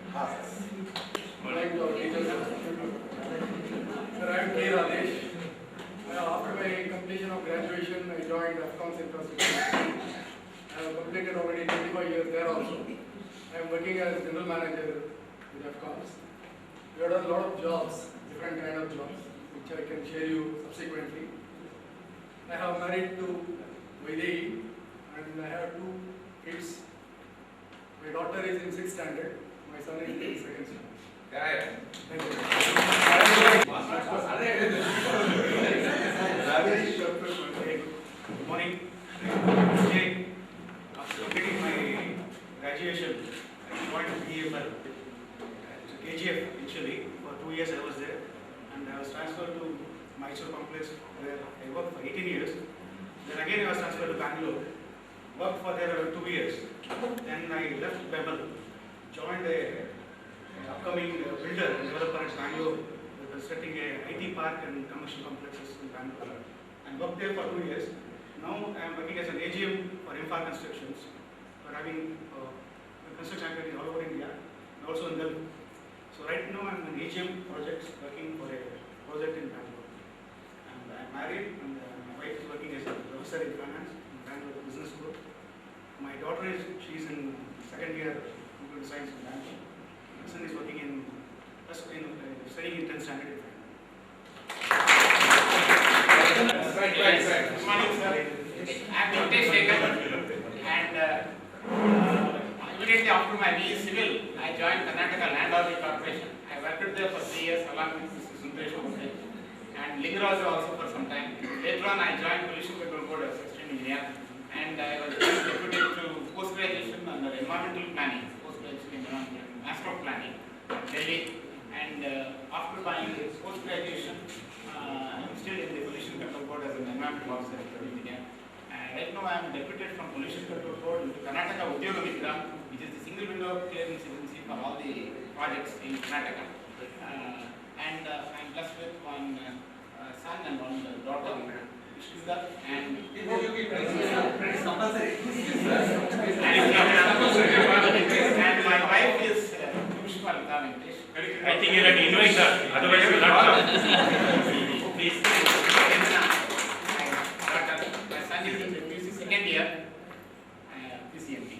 Like our teachers. Sir, I am K. Rajesh. After my completion of graduation, I joined Afcons Infrastructure. I have completed already 25 years there also. I am working as general manager with Afcons. We have done a lot of jobs, different kind of jobs, which I can share you subsequently. I have married to Vaidehi and I have 2 kids. My daughter is in 6th standard. My son is in 2nd standard. Thank you. Good morning. Today, after completing my graduation, I joined BML, KGF initially. For 2 years I was there, and I was transferred to Mysore complex where I worked for 18 years. Then again I was transferred to Bangalore, worked for there 2 years. Then I left BML, joined a upcoming builder and developer in Bangalore, constructing a IT park and commercial complexes in Bangalore, and worked there for 2 years. Now I am working as an AGM for Infra Constructions, for having construction activities all over India and also in Delhi. So right now I am an AGM project working for a project in Bangalore. And I am married, and my wife is working as a professor in finance in Bangalore Business School. My daughter she is in 2nd year computer science in Bangalore. My son is working studying in 10th standard. Right. Good morning, sir. I am Venkatesh Shekhar, and immediately after my BE Civil, I joined Karnataka Land Audit Corporation. I worked there for 3 years along with Mr. Sundaresh Bose and Lingaraja also for some time. Later on, I joined Pollution Control Board as assistant engineer, and I was deputed to post-graduation under environmental planning, post-graduation in Master of Planning, Delhi. And after my post-graduation, I am still in the Pollution Control Board as an environmental officer engineer. Right now I am deputed from Pollution Control Board into Karnataka Udyoga Mitra, which is the single window clearance agency for all the projects in Karnataka. And I am blessed with one son and one daughter, Ishita, and and my wife is Pushpa Lata Venkatesh. I think you have to invite her, otherwise you will not come. Please. My son is in the 2nd year, PCMT.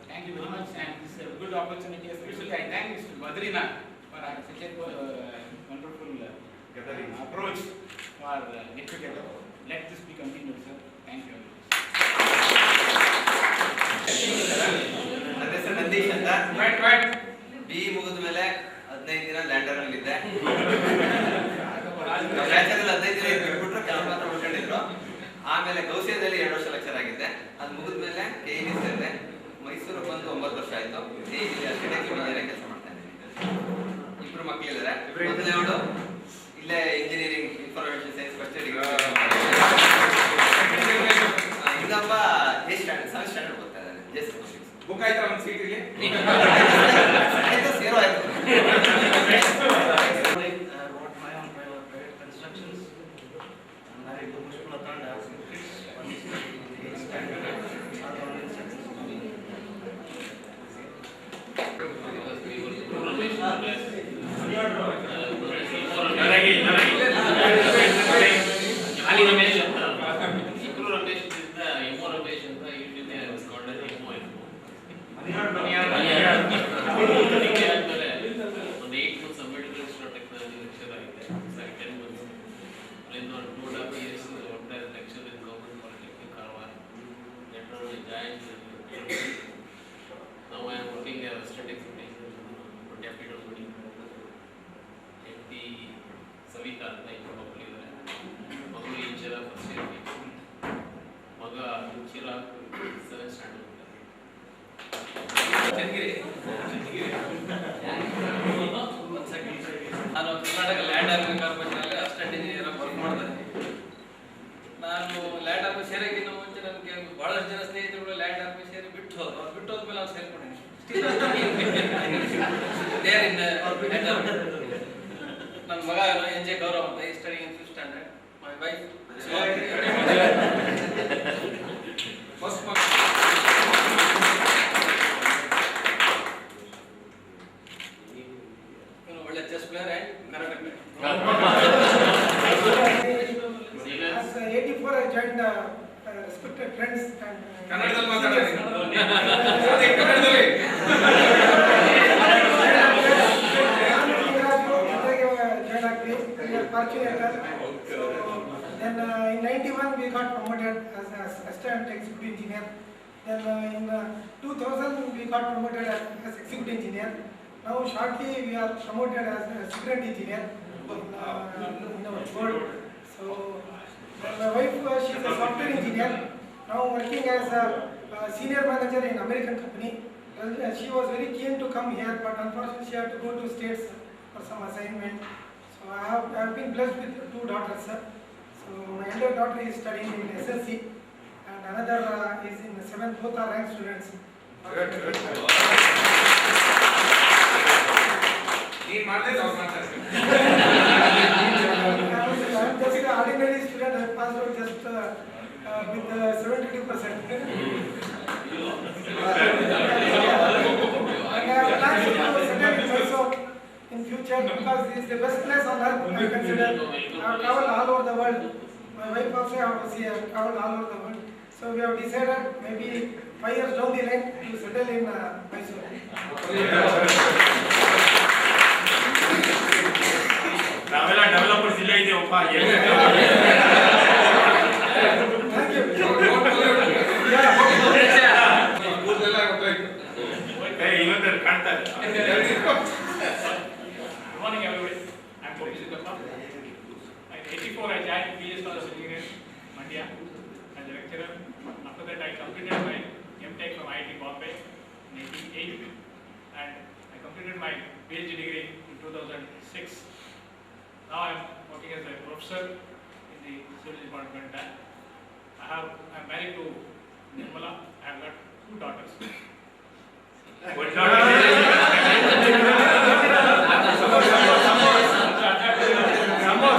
Thank you very much, and this is a good opportunity. Especially I thank Mr. Badrinath for such a wonderful approach for get together. Let this be continued, sir. Thank you very much. ನನ್ನ ಹೆಸರು ನಂದೀಶ್ ಅಂತ. BE ಮುಗಿದ ಮೇಲೆ 15 ದಿನ lander ಅಲ್ಲಿ ಇದ್ದೆ. Lander ಅಲ್ಲಿ 15 ದಿನ ಬಿಟ್ಬಿಟ್ರು ಕೆಲಸ ಮಾತ್ರ ಮಾಡ್ಕೊಂಡಿದ್ರು. ಆಮೇಲೆ ಗೌಸಿಯಾದಲ್ಲಿ 2 ವರ್ಷ ಲೆಕ್ಚರ್ ಆಗಿದ್ದೆ. ಅದು ಮುಗಿದ ಮೇಲೆ KED ಸೇರಿದೆ. ಮೈಸೂರು ಬಂದು 9 ವರ್ಷ ಆಯ್ತು. KED ಆರ್ಕಿಟೆಕ್ಟ್ ಇಂಜಿನಿಯರ್ ಕೆಲಸ ಮಾಡ್ತಾ ಇದ್ದೀನಿ. 2 ಮಕ್ಕಳಿದ್ದಾರೆ. ಮೊದಲನೇವಳು ಇಲ್ಲೇ engineering information science first degree. ಇನ್ನೊಬ್ಬ 8th ಸ್ಟ್ಯಾಂಡರ್ಡ್ 7th ಸ್ಟ್ಯಾಂಡರ್ಡ್ ಓದ್ತಾ ಇದ್ದಾನೆ. ಬುಕ್ ಆಯ್ತಾ ಒಂದು ಸೀಟಿಗೆ ಆಯ್ತು ಸೇರೋ ಆಯ್ತು. Now I am working as a statics deputy Savita, like probably Magu Inchira first year, Maga Inchira 7th standard. ನಾನು Karnataka land ಆರ್ಕಿಂಗ್ corporation assistant engineer work ಮಾಡ್ತಾ ಇದ್ದೀನಿ. ನಾನು ಲ್ಯಾಂಡ್ ಆರ್ಕಿಂಗ್ ಸೇರೋಕ್ಕಿಂತ ಮುಂಚೆ ನನಗೆ ಬಹಳಷ್ಟು ಜನ ಸ್ನೇಹಿತರುಗಳು ಲ್ಯಾಂಡ್ ಆರ್ಕಿಂಗ್ ಸೇರಿ ಬಿಟ್ಟು ಹೋದ್ಮೇಲೆ ನಾನು ಸೇರ್ಕೊಂಡಿದ್ದೀನಿ. ನನ್ನ ಮಗ NJ ಗೌರವ್ ಅಂತ study in 5th standard. My wife Then in 91 we got promoted as assistant executive engineer. Then in 2000 we got promoted as executive engineer. Now shortly we are promoted as a student engineer in our board. So my wife, she is a software engineer, now working as a senior manager in American company. She was very keen to come here, but unfortunately she had to go to States for some assignment. So I have been blessed with 2 daughters. So my elder daughter is studying in SLC and another is in 7th. Both are ranked students. ನೀನ್ ಮಾಡ್ತಿದ್ದ ಅವ್ರು ಮಾಡ್ತಾರೆ. I am just an ordinary student. I passed out just with 72%. And I have plans to settle in Mysore in future because it is the best place on earth. I consider. I have traveled all over the world. My wife also have traveled all over the world. So we have decided maybe 5 years down the line to settle in Mysore. ನಾವೆಲ್ಲ developers ಇಲ್ಲೇ ಇದೆಯಪ್ಪ. Thank you. ಇನ್ನೊಂದು ಕಾಣ್ತಾ ಇದೆ. Good morning, everybody. I'm Gopi Siddhappa. In 84, I joined PS College of Engineering, Mandya, as a lecturer. After that, I completed my MTech from IIT Bombay in 1980, and I completed my PhD degree in 2006. Now I'm working as a professor in the civil department. I'm married to Nirmala. I've got 2 daughters. One daughter.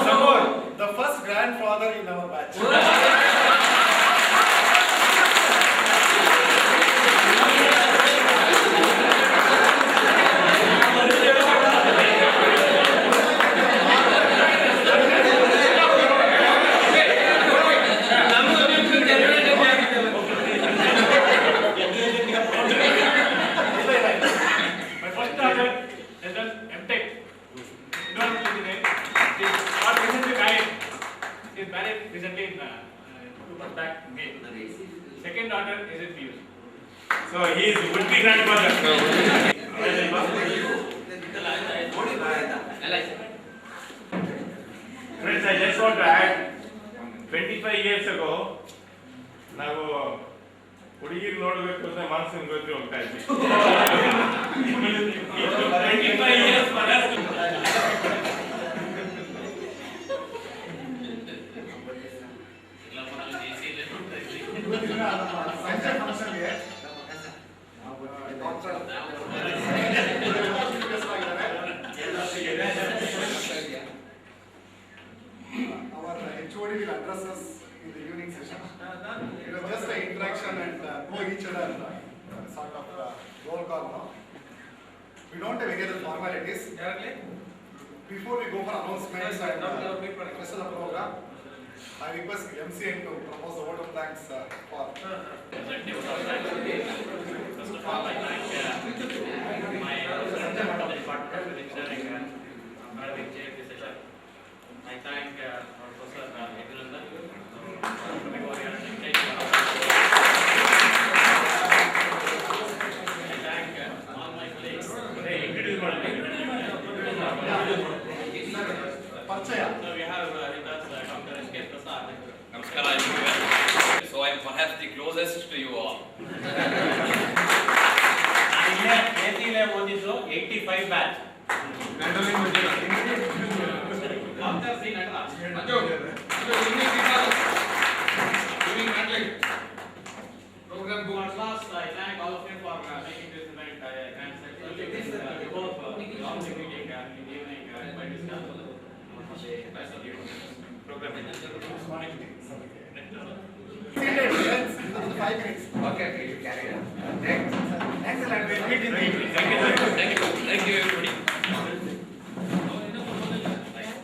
Some more. The first grandfather in our batch. My first daughter has done MTech. Recently married. She is married recently in 2 months back in May. Second daughter is in PU. So he is would be grandfather. Friends, I just want to add 25 years ago ನಾವು ಹುಡುಗಿರು ನೋಡಬೇಕು ಅಂತ ಮನಸ್ಸಿನ ಗೊತ್ತಿ ಹೋಗ್ತಾ ಇದ್ವಿ. 25 years ಸಂಜೆ ಫಂಕ್ಷನ್ಗೆ our HOD will address us in the evening session. It was just an interaction and know each other sort of roll call. No? We don't have any other formalities. Before we go for announcements and rest of the program, I request MCN to propose a vote of thanks for. First of all, I thank my department for ensuring having chaired this session. I thank Professor Edunandan for coming over here and taking I thank all my colleagues. Parchaya. So we have with us Dr. S.K. Prasad. Namaskara everyone. So I am perhaps the closest to you all. KCLA ಓದಿದ್ದು 85 batch. Doctor C Nataraj. Program At last, I thank all of you for making this event grand success. We hope the long meeting in the evening by discuss the rest of the program. This morning. Seated, friends, 5 minutes. Okay, you carry on. Excellent. We'll meet in the evening. Thank you everybody.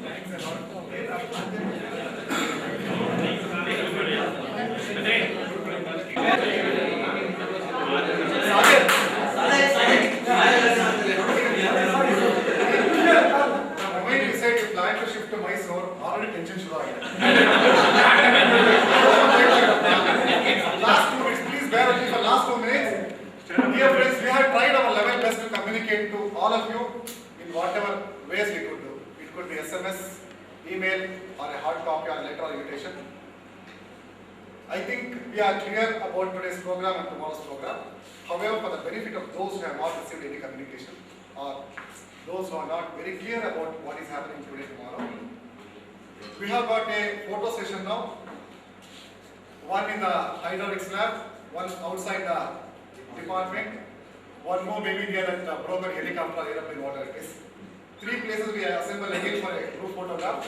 Thanks a lot. Sagar. appreciate to all of you in whatever ways we could do. It could be SMS, email, or a hard copy or a letter or invitation. I think we are clear about today's program and tomorrow's program. However, for the benefit of those who have not received any communication or those who are not very clear about what is happening today, tomorrow, we have got a photo session now. One in the hydraulics lab, one outside the department, one more maybe near that broken helicopter or airplane, whatever it is. 3 places we assemble again for a group photograph.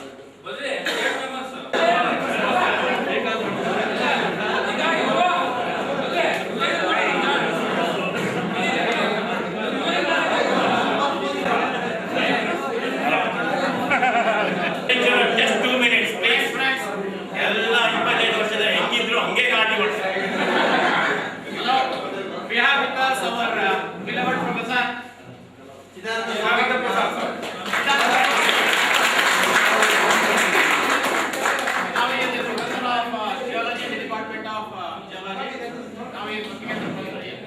Just 2 minutes, please. ಎಲ್ಲ 25 ವರ್ಷದ ಹೆಂಗಿದ್ರು ಹಂಗೆ ಗಾಡಿ ಓಡಿಸ್ತಾರೆ. We have with us our beloved professor Siddhartha Prasad sir. Now he is the professor of geology in the department of geology. Now he is working as a professor here.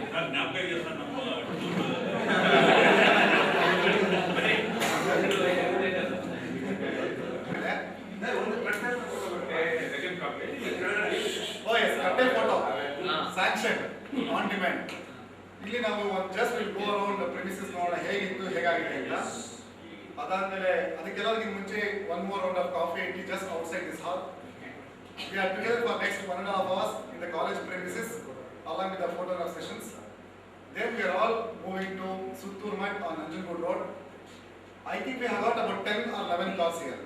Oh yes, cartel photo, sanctioned, on demand. ಇಲ್ಲಿ ನಾವು just will go around premises ನೋಡೋಣ ಹೇಗಿತ್ತು ಹೇಗಾಗಿದೆ ಅಂತ. ಅದಾದ್ಮೇಲೆ ಅದಕ್ಕೆಲ್ಲದಕ್ಕಿಂತ ಮುಂಚೆ one more round of coffee and tea just outside this hall. We are together for next 1.5 hours in the college premises along with the photograph sessions. Then we are all moving to Suttur Mat on Nanjangud Road. I think we have got about 10 or 11 cars here.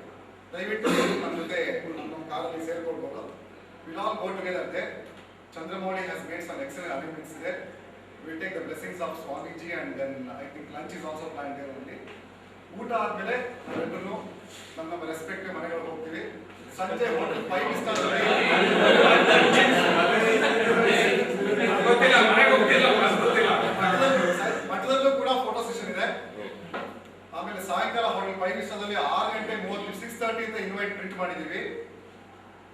ದಯವಿಟ್ಟು ನಮ್ಮ ಜೊತೆ ನಮ್ಮ ಕಾರಲ್ಲಿ ಸೇರ್ಕೊಳ್ಬೋದು. We'll all go together there. Chandramouli has made some excellent arrangements there. We'll take the blessings of Swamiji and then I think lunch is also planned there only. ಊಟ ಆದ್ಮೇಲೆ ನಾವೆಲ್ಲರೂ ನಮ್ಮ respective ಮನೆಗಳಿಗೆ ಹೋಗ್ತೀವಿ. ಸಂಜೆ ಹೋಟೆಲ್ 5 ಸ್ಟಾರ್ ಮಠದಲ್ಲೂ ಕೂಡ photo session ಇದೆ. ಆಮೇಲೆ ಸಾಯಂಕಾಲ ಹೋಟೆಲ್ 5 ಸ್ಟಾರ್ದಲ್ಲಿ 6:30 6:30 ಇಂದ ಇನ್ವೈಟ್ ಪ್ರಿಂಟ್ ಮಾಡಿದೀವಿ.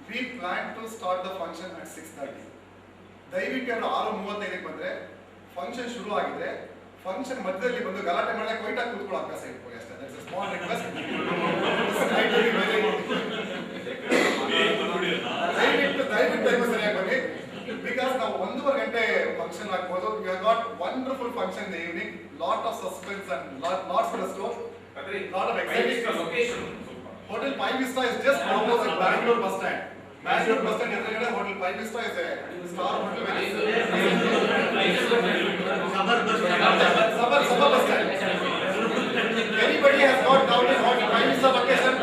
We plan to start the function at 6:30. ದಯವಿಟ್ಟು ಅವರು 6:35ಕ್ಕೆ ಬಂದ್ರೆ ಫಂಕ್ಷನ್ ಶುರು ಆಗಿದೆ. ಫಂಕ್ಷನ್ ಮಧ್ಯದಲ್ಲಿ ಬಂದು ಗಲಾಟೆ ಮಾಡಕ್ಕೆ ಕ್ವೈಟ್ ಆಗಿ ಕೂತ್ಕೊಳ್ಳೋ ಅಭ್ಯಾಸ ಇಟ್ಕೊಳ್ಳಿ ಅಷ್ಟೇ. That's a small request. ದಯವಿಟ್ಟು ಟೈಮ್ ಸರಿಯಾಗಿ ಬನ್ನಿ. ಬಿಕಾಸ್ ನಾವು 1.5 ಗಂಟೆ ಫಂಕ್ಷನ್ ಆಗ್ಬೋದು. You have got wonderful function in the evening. Lot of suspense and lots of store. Lot of exciting location. Hotel 5 Star is just opposite Bangalore bus stand. Bangalore bus stand ಎದುರುಗಡೆ Hotel 5 Star is a star hotel. Sabha bus stand. Anybody has got down in Hotel 5 Star location?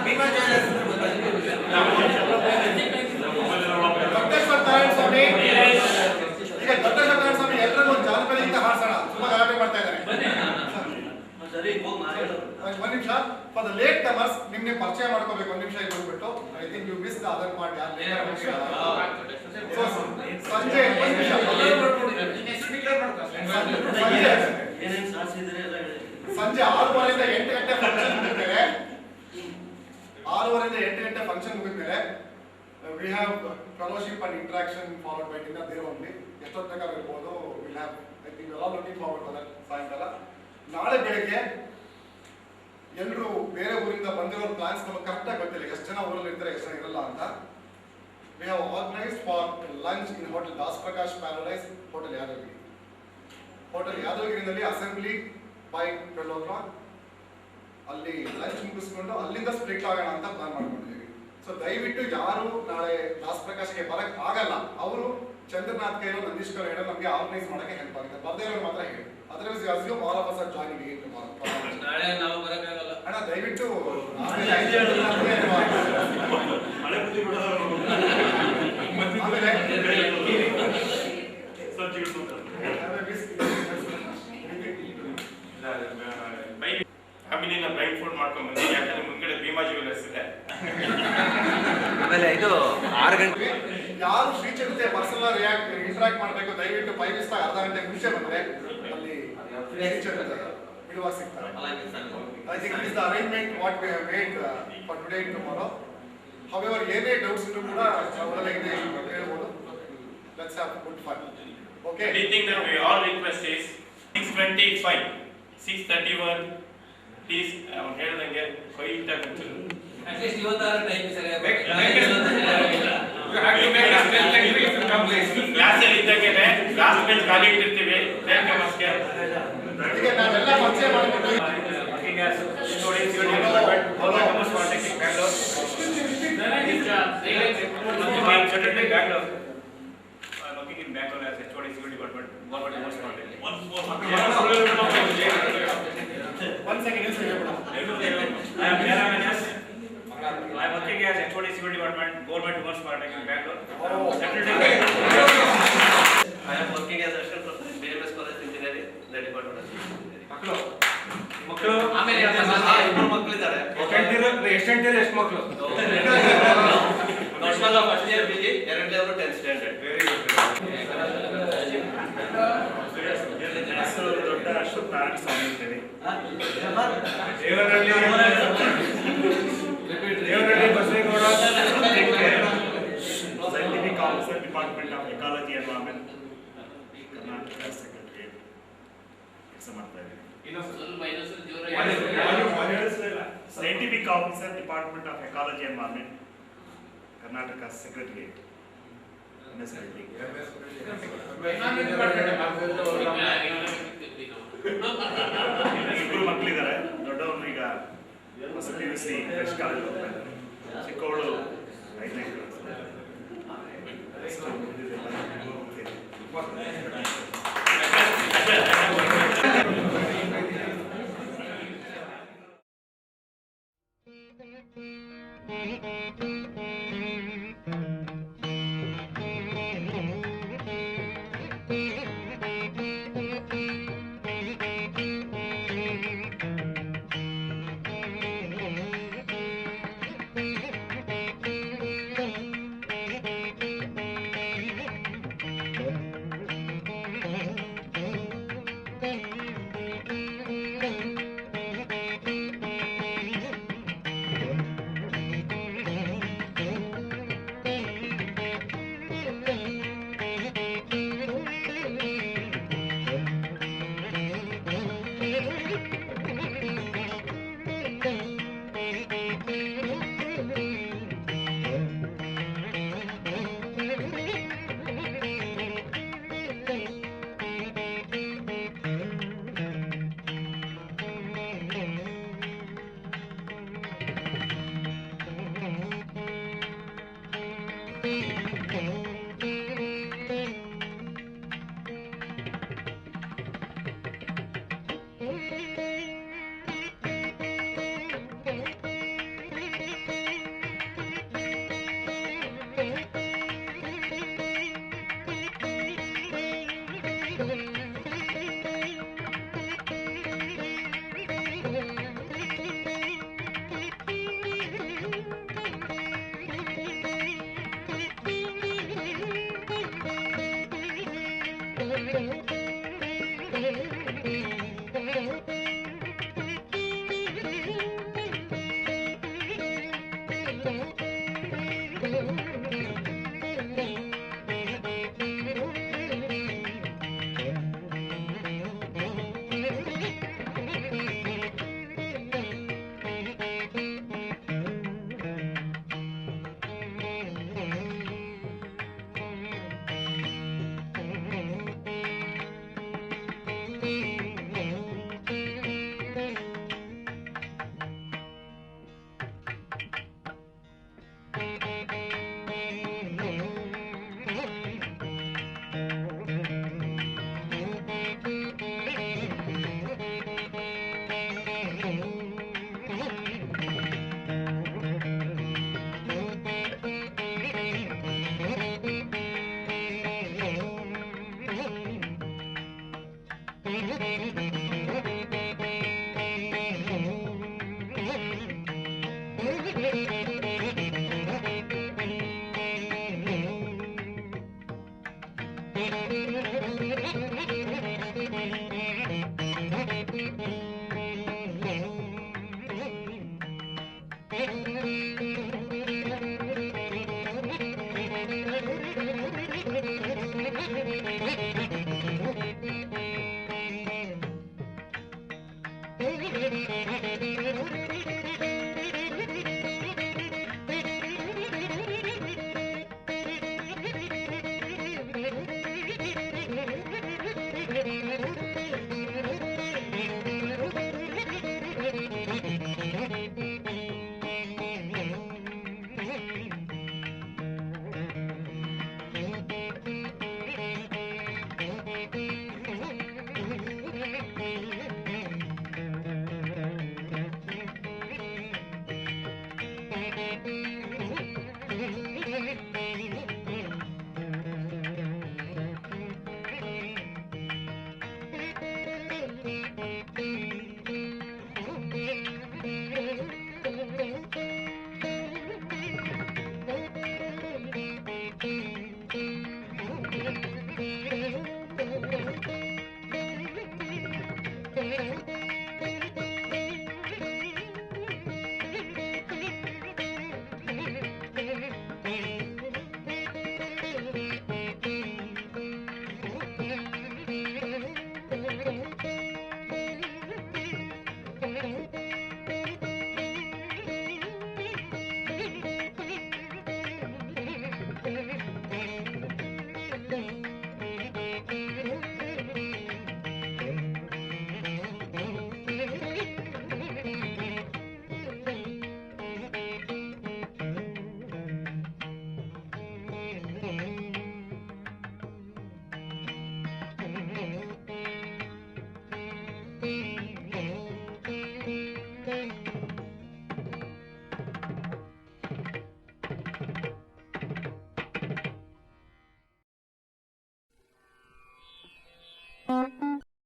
Bima Jainas. Dr. Satyanarayana Swami. ಈಗ Dr. Satyanarayana Swami ಎಲ್ಲರಿಗೂ ಒಂದು ಜಾನಪದದಿಂದ ಹಾಡ್ಸೋಣ. ತುಂಬಾ ಗಲಾಟೆ ಮಾಡ್ತಾ ಇದ್ದಾರೆ. ಒಂದು ನಿಮಿಷ ಫಾರ್ ದ ಲೇಟ್ ಕಮರ್ಸ್ ನಿಮ್ಗೆ ಪರಿಚಯ ಮಾಡ್ಕೋಬೇಕು. ಒಂದು ನಿಮಿಷ ಇಟ್ಬಿಟ್ಟು I think you miss the other part. ಯಾರು ಸಂಜೆ ಸಂಜೆ 6:30 ಇಂದ 8 ಗಂಟೆ ಫಂಕ್ಷನ್ ಮುಗಿದ್ಮೇಲೆ 6:30 ಇಂದ 8 ಗಂಟೆ ಫಂಕ್ಷನ್ ಮುಗಿದ್ಮೇಲೆ we have fellowship and interaction followed by dinner there only. ಎಷ್ಟೊತ್ತು ಬೇಕಾದ್ರೂ ಇರ್ಬೋದು. we'll have I think we're all looking forward for that. ಸಾಯಂಕಾಲ ನಾಳೆ ಬೆಳಗ್ಗೆ ಎಲ್ಲರೂ ಬೇರೆ ಊರಿಂದ ಬಂದಿರೋ ಪ್ಲಾನ್ಸ್ ನಮಗೆ ಕರೆಕ್ಟಾಗಿ ಗೊತ್ತಿಲ್ಲ ಎಷ್ಟು ಜನ ಊರಲ್ಲಿ ಇರ್ತಾರೆ ಎಷ್ಟು ಜನ ಇರಲ್ಲ ಅಂತ. we have organized for lunch in hotel Das Prakash Paradise, hotel Yadavgiri. hotel Yadavgiriನಲ್ಲಿ ಅಸೆಂಬ್ಲಿ by 12 o'clock ಅಲ್ಲಿ ಲಂಚ್ ಮುಗಿಸ್ಕೊಂಡು ಅಲ್ಲಿಂದ ಸ್ಪ್ಲಿಟ್ ಆಗೋಣ ಅಂತ ಪ್ಲಾನ್ ಮಾಡ್ಕೊಂಡಿದ್ದೀವಿ. ಸೊ ದಯವಿಟ್ಟು ಯಾರು ನಾಳೆ ದಾಸ್ ಪ್ರಕಾಶ್ಗೆ ಬರಕ್ ಆಗಲ್ಲ ಅವರು ಚಂದ್ರನಾಥ್ ಕೈಲೋ ನಂದೀಶ್ ಕೈಲೋ ಹೇಳೋ ನಮಗೆ ಆರ್ಗನೈಸ್ ಮಾಡಕ್ಕೆ ಹೆಲ್ಪ್ ಆಗುತ್ತೆ. ಬರ್ದೇ ಇರೋರು ಮಾತ್ರ ಹೇಳಿ. Otherwise you assume all of us are joining it tomorrow. ನಾಳೆ ನಾವು ಬರಕ್ಕಾಗಲ್ಲ ಅಣ್ಣ ದಯವಿಟ್ಟು ಆಮೇಲೆ ಫ್ಯಾಮಿಲಿನ ಬ್ಲೈಂಡ್ ಫೋಲ್ಡ್ ಮಾಡ್ಕೊಂಡ್ ಬಂದಿ. ಯಾಕಂದ್ರೆ ಮುಂದ್ಗಡೆ ಭೀಮಾ ಜ್ಯುವೆಲರ್ಸ್ ಇದೆ. ಆಮೇಲೆ ಇದು 6 ಗಂಟೆ ಯಾರು ಟೀಚರ್ ಜೊತೆ ಪರ್ಸನಲ್ ಇಂಟರಾಕ್ಟ್ ಮಾಡಬೇಕು ದಯವಿಟ್ಟು 5 ನಿಮಿಷ ಅರ್ಧ ಗಂಟೆ ಮುಂಚೆ ಬಂದ್ರೆ ಅಲ್ಲಿ ಟೀಚರ್ ಬಿಡುವಾಗ ಸಿಗ್ತಾರೆ. I think this is the arrangement what we have made for today and tomorrow. However, ಏನೇ ಡೌಟ್ಸ್ ಇದ್ರೂ ಕೂಡ ಒಳಗೆ ಹೇಳ್ಬೋದು. Okay. Only thing that we all request is 625, 631, please ಅವ್ನು ಹೇಳ್ದಂಗೆ ಕೊಯ್ಟಾಗಿ ಒಂಚೂರು ಅಟ್ಲೀಸ್ಟ್ ಇವತ್ತಾರು ಟೈಮ್ ಸರಿಯಾಗಿ ಕ್ಲಾಸಲ್ಲಿ ಇದ್ದಾಗೆ ಲಾಸ್ಟ್ ಬೆಂಚ್ ಖಾಲಿ ಇಟ್ಟಿರ್ತೀವಿ ಬೇಗ ನಮಸ್ತೆ ಅದಕ್ಕೆ ನಾವೆಲ್ಲ ಪರಿಚಯ ಮಾಡಿಕೊಂಡು working as HOD COD department, Government Commerce Polytechnic, Bangalore. I'm certified Bangalore. I'm working in Bangalore as HOD COD department, Government Commerce Polytechnic. ಒಂದು second I am Jairam NS. I am working as HOD COD department, Government Commerce Polytechnic, Bangalore. I am working as assistant professor in BMS College Engineering, the department of engineering. ಮಕ್ಕಳು ಆಮೇಲೆ ಇಬ್ಬರು ಮಕ್ಕಳಿದ್ದಾರೆ. ಎಷ್ಟು ಮಕ್ಕಳು ದೊಡ್ಡಮಗ first year ಬಿಗಿ, ಎರಡನೇವರು 10th standard. Very good. ದೊಡ್ಡ ಅಶ್ವಥ್ ನಾರಾಯಣ ಸ್ವಾಮಿ ಅಂತೇಳಿ Devarahalli Basavegowda scientific officer department of ecology environment Karnataka secretary ಕೆಲಸ ಮಾಡ್ತಾ ಇದ್ದೀನಿ. Scientific officer department of ecology environment Karnataka secretary ಇಬ್ಬರು ಮಕ್ಕಳಿದ್ದಾರೆ. ದೊಡ್ಡವನು ಈಗ ಹೊಸ PUC ಫ್ರೆಶ್ ಕಾಲೇಜ್ ಹೋಗ್ತಾ ಇದ್ದಾರೆ. ಚಿಕ್ಕವಳು 5ನೇ ಕ್ಲಾಸ್. Thank you.